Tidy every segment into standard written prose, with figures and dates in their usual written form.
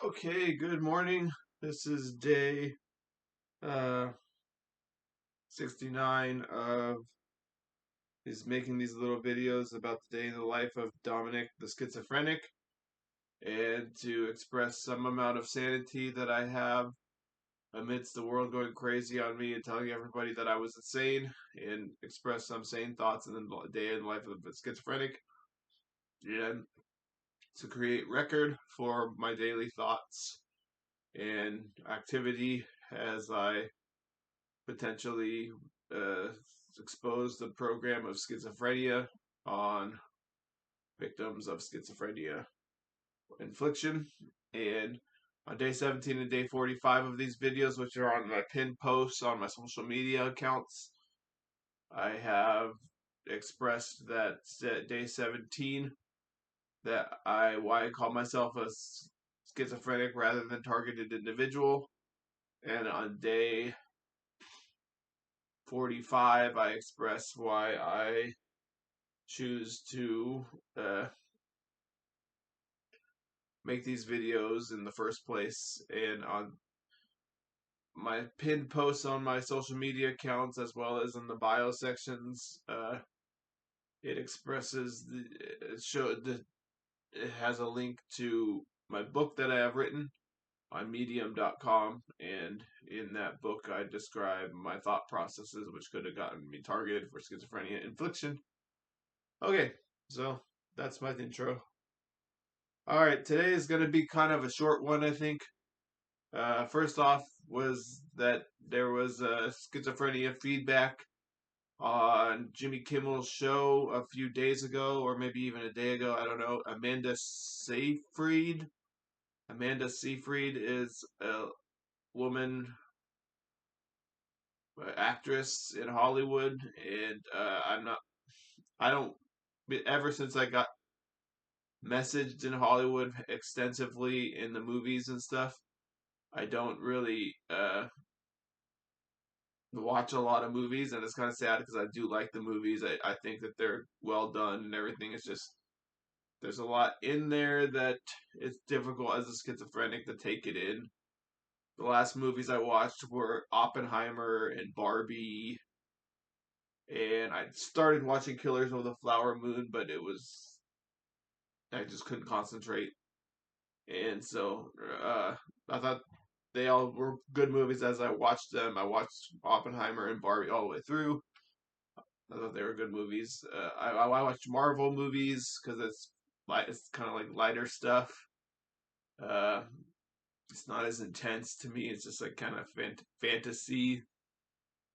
Okay, good morning. This is day uh 69 of is making these little videos about the day in the life of Dominic the schizophrenic and to express some amount of sanity that I have amidst the world going crazy on me and telling everybody that I was insane and express some sane thoughts in the day in the life of the schizophrenic and to create record for my daily thoughts and activity as I potentially uh, expose the program of schizophrenia on victims of schizophrenia infliction. And on day 17 and day 45 of these videos, which are on my pinned posts on my social media accounts, I have expressed that day 17 that why I call myself a schizophrenic rather than targeted individual. And on day 45, I express why I choose to uh, make these videos in the first place. And on my pinned posts on my social media accounts, as well as in the bio sections, it expresses it has a link to my book that I have written on medium.com, and in that book I describe my thought processes which could have gotten me targeted for schizophrenia infliction. Okay, so that's my intro. All right, today is going to be kind of a short one, I think. First off, was that there was a schizophrenia feedback on Jimmy Kimmel's show a few days ago, or maybe even a day ago. I don't know. Amanda Seyfried. Amanda Seyfried is a woman actress in Hollywood, and I'm not. I don't. Ever since I got messaged in Hollywood extensively in the movies and stuff, I don't really watch a lot of movies, and it's kind of sad because I do like the movies. I think that they're well done and everything. It's just there's a lot in there that it's difficult as a schizophrenic to take it in. The last movies I watched were Oppenheimer and Barbie, and I started watching Killers of the Flower Moon, but I just couldn't concentrate, and so I thought they all were good movies as I watched them. I watched Oppenheimer and Barbie all the way through. I thought they were good movies. I watch Marvel movies because it's kind of like lighter stuff. Uh, it's not as intense to me. It's just like kind of fantasy,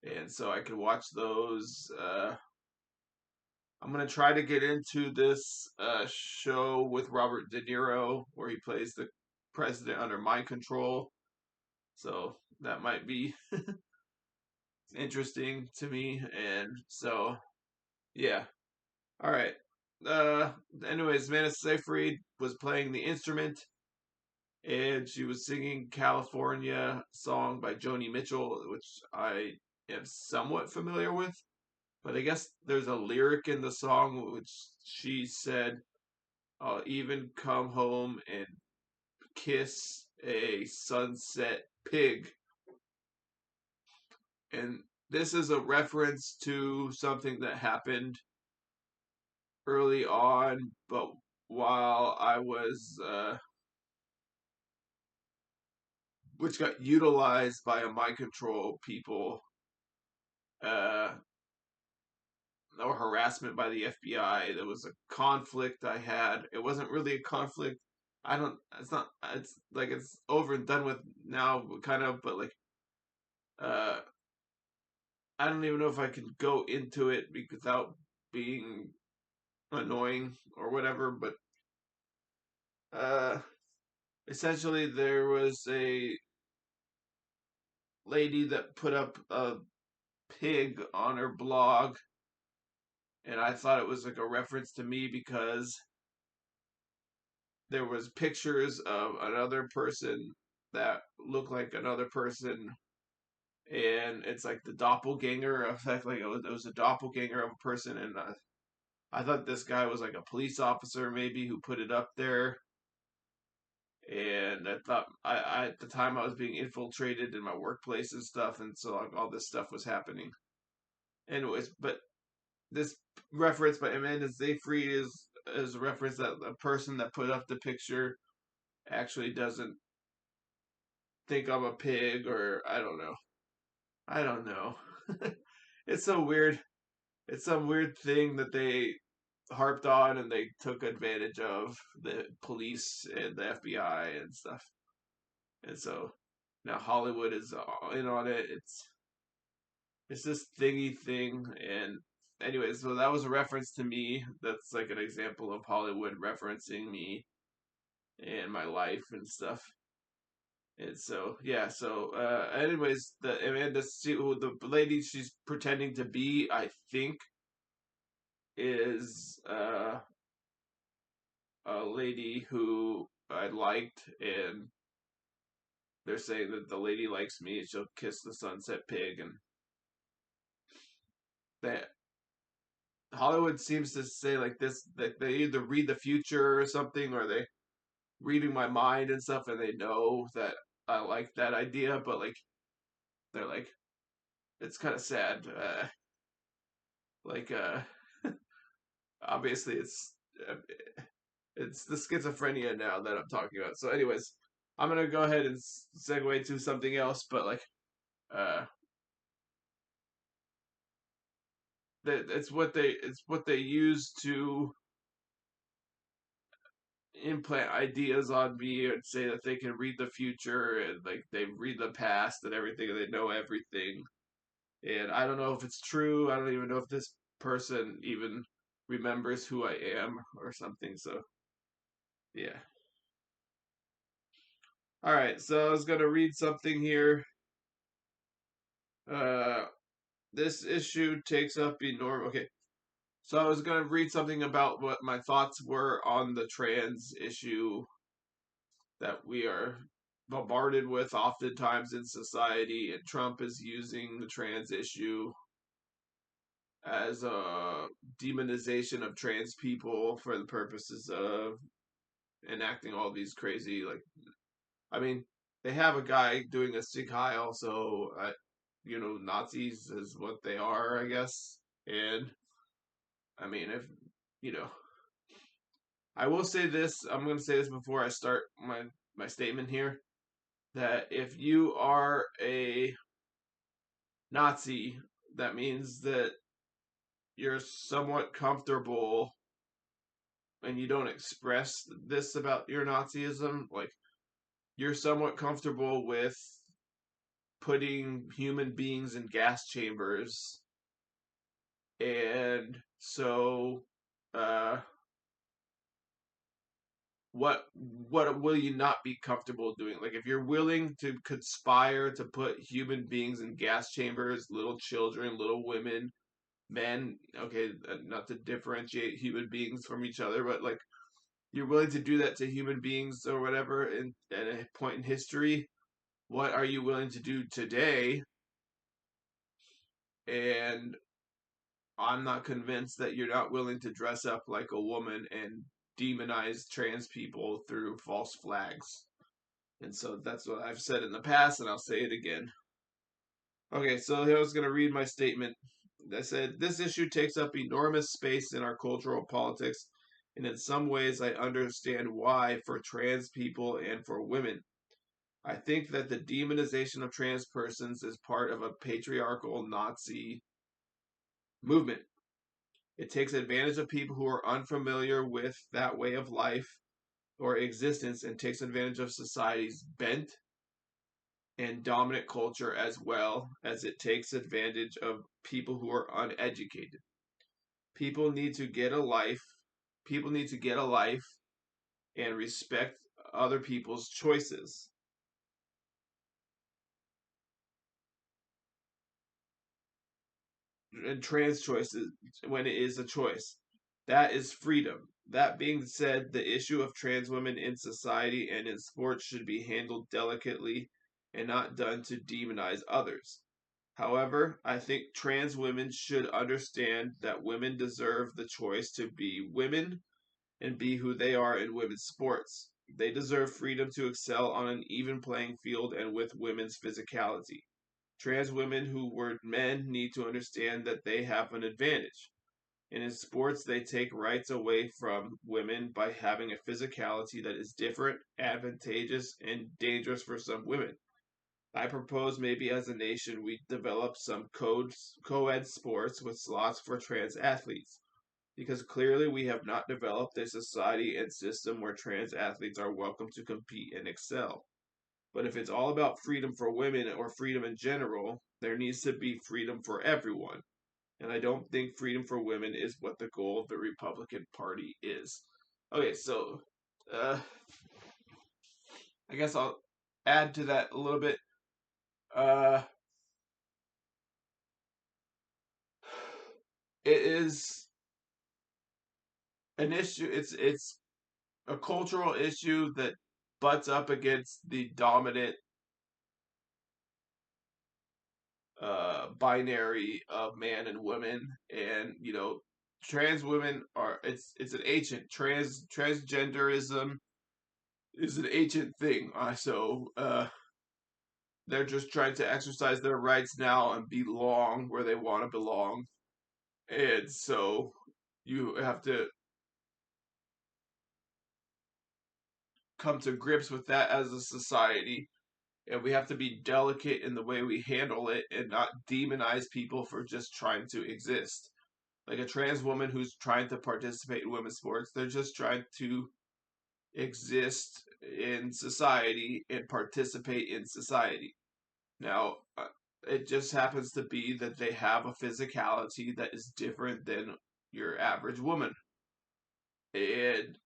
and so I can watch those. I'm gonna try to get into this show with Robert De Niro where he plays the president under mind control. So that might be interesting to me, and so yeah. All right. Uh, Anyways, Vanessa Seyfried was playing the instrument, and she was singing "California" song by Joni Mitchell, which I am somewhat familiar with. But I guess there's a lyric in the song which she said, "I'll even come home and kiss a sunset pig," and this is a reference to something that happened early on, but while I was which got utilized by a mind control people, uh, or harassment by the FBI. There was a conflict I had. It wasn't really a conflict. I don't. It's not. It's like it's over and done with now, kind of. But like, uh, I don't even know if I can go into it without being annoying or whatever. But uh, essentially, there was a lady that put up a pig on her blog, and I thought it was like a reference to me because there was pictures of another person that looked like another person, and it's like the doppelganger effect. Like it was a doppelganger of a person, and I thought this guy was like a police officer maybe who put it up there, and I thought I at the time I was being infiltrated in my workplace and stuff, and so like, all this stuff was happening. Anyways, but this reference by Amanda Seyfried is a reference that a person that put up the picture actually doesn't think I'm a pig, or I don't know. I don't know. It's so weird. It's some weird thing that they harped on and they took advantage of the police and the FBI and stuff. And so now Hollywood is in on it. It's this thingy thing. And anyway, so that was a reference to me. That's like an example of Hollywood referencing me and my life and stuff. And so yeah, so anyways, the Amanda, the lady she's pretending to be, I think, is a lady who I liked, and they're saying that the lady likes me and she'll kiss the sunset pig, and that Hollywood seems to say like this, that they either read the future or something, or they reading my mind and stuff, and they know that I like that idea, but like they're like it's kind of sad. Like obviously uh, it's the schizophrenia now that I'm talking about. So, anyways, I'm gonna go ahead and segue to something else, but like uh it's what they use to implant ideas on me and say that they can read the future and like they read the past and everything and they know everything. And I don't know if it's true. I don't even know if this person even remembers who I am or something. So yeah. All right. So I was gonna read something here. Uh, this issue takes up enormous. Okay. So I was gonna read something about what my thoughts were on the trans issue that we are bombarded with oftentimes in society, and Trump is using the trans issue as a demonization of trans people for the purposes of enacting all these crazy, like, I mean, they have a guy doing a Sig Heil, so Nazis is what they are, I guess. And I mean, if you know, I will say this. I'm going to say this before I start my statement here, that if you are a Nazi, that means that you're somewhat comfortable and you don't express this about your Nazism. Like, you're somewhat comfortable with putting human beings in gas chambers. And so, uh, what will you not be comfortable doing? Like, if you're willing to conspire to put human beings in gas chambers, little children, little women, men, okay, not to differentiate human beings from each other, but like you're willing to do that to human beings or whatever at a point in history, what are you willing to do today? And I'm not convinced that you're not willing to dress up like a woman and demonize trans people through false flags. And so that's what I've said in the past, and I'll say it again. Okay, so here I was going to read my statement. I said, this issue takes up enormous space in our cultural politics, and in some ways I understand why for trans people and for women. I think that the demonization of trans persons is part of a patriarchal Nazi movement. It takes advantage of people who are unfamiliar with that way of life or existence and takes advantage of society's bent and dominant culture as well as it takes advantage of people who are uneducated. People need to get a life. People need to get a life and respect other people's choices. And trans choices when it is a choice. That is freedom. That being said, the issue of trans women in society and in sports should be handled delicately and not done to demonize others. However, I think trans women should understand that women deserve the choice to be women and be who they are in women's sports. They deserve freedom to excel on an even playing field and with women's physicality. Trans women who were men need to understand that they have an advantage. And in sports, they take rights away from women by having a physicality that is different, advantageous, and dangerous for some women. I propose maybe as a nation we develop some co-ed sports with slots for trans athletes, because clearly we have not developed a society and system where trans athletes are welcome to compete and excel. But if it's all about freedom for women or freedom in general, there needs to be freedom for everyone. And I don't think freedom for women is what the goal of the Republican Party is. Okay, so uh, I guess I'll add to that a little bit. Uh, it is an issue. It's a cultural issue that butts up against the dominant binary of man and woman, and trans women are it's an ancient transgenderism is an ancient thing. So they're just trying to exercise their rights now and belong where they want to belong, and so you have to come to grips with that as a society, and we have to be delicate in the way we handle it and not demonize people for just trying to exist. Like a trans woman who's trying to participate in women's sports, they're just trying to exist in society and participate in society. Now, it just happens to be that they have a physicality that is different than your average woman. And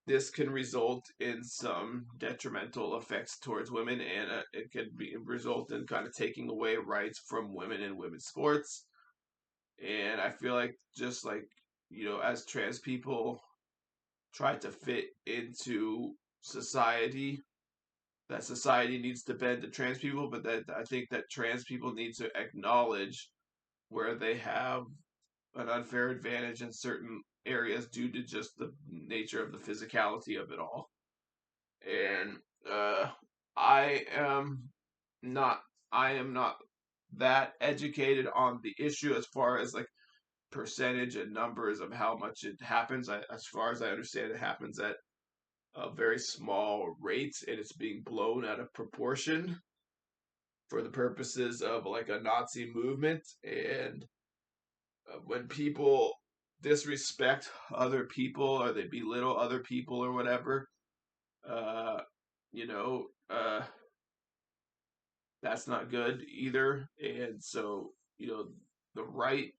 this can result in some detrimental effects towards women, and it can result in kind of taking away rights from women in women's sports. And I feel like just like as trans people try to fit into society, that society needs to bend to trans people, but that I think that trans people need to acknowledge where they have an unfair advantage in certain areas due to just the nature of the physicality of it all. And uh, I am not I am not that educated on the issue as far as like percentage and numbers of how much it happens. As far as I understand, it happens at a very small rate, and it's being blown out of proportion for the purposes of like a Nazi movement. And when people disrespect other people or they belittle other people or whatever, uh, you know, uh, that's not good either. And so, the right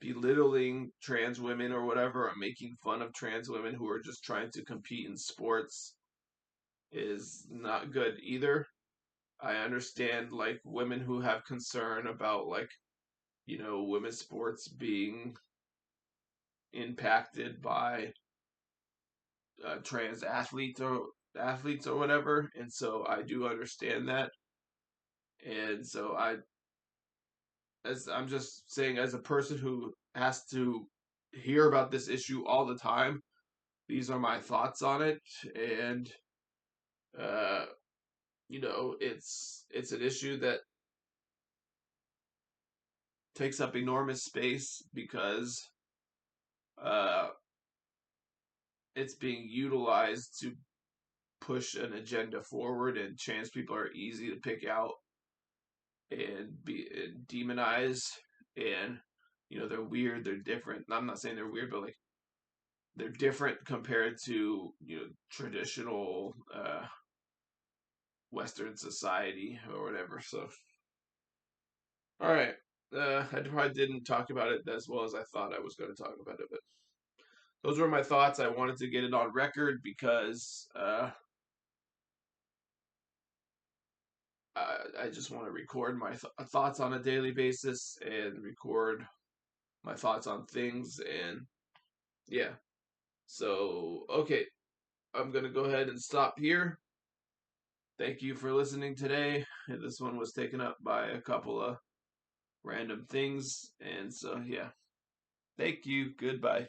belittling trans women or whatever, or making fun of trans women who are just trying to compete in sports is not good either. I understand like women who have concern about like, women's sports being impacted by trans athletes or whatever, and so I do understand that. And so as I'm just saying, as a person who has to hear about this issue all the time, these are my thoughts on it. And uh, it's an issue that takes up enormous space because uh, it's being utilized to push an agenda forward, and trans people are easy to pick out and be and demonize. And they're weird, they're different. I'm not saying they're weird, but like they're different compared to traditional Western society or whatever. So, all right. I probably didn't talk about it as well as I thought I was going to talk about it, but those were my thoughts. I wanted to get it on record because I just want to record my thoughts on a daily basis and record my thoughts on things. And yeah. So, okay, I'm going to go ahead and stop here. Thank you for listening today. This one was taken up by a couple of random things. And so, yeah. Thank you. Goodbye.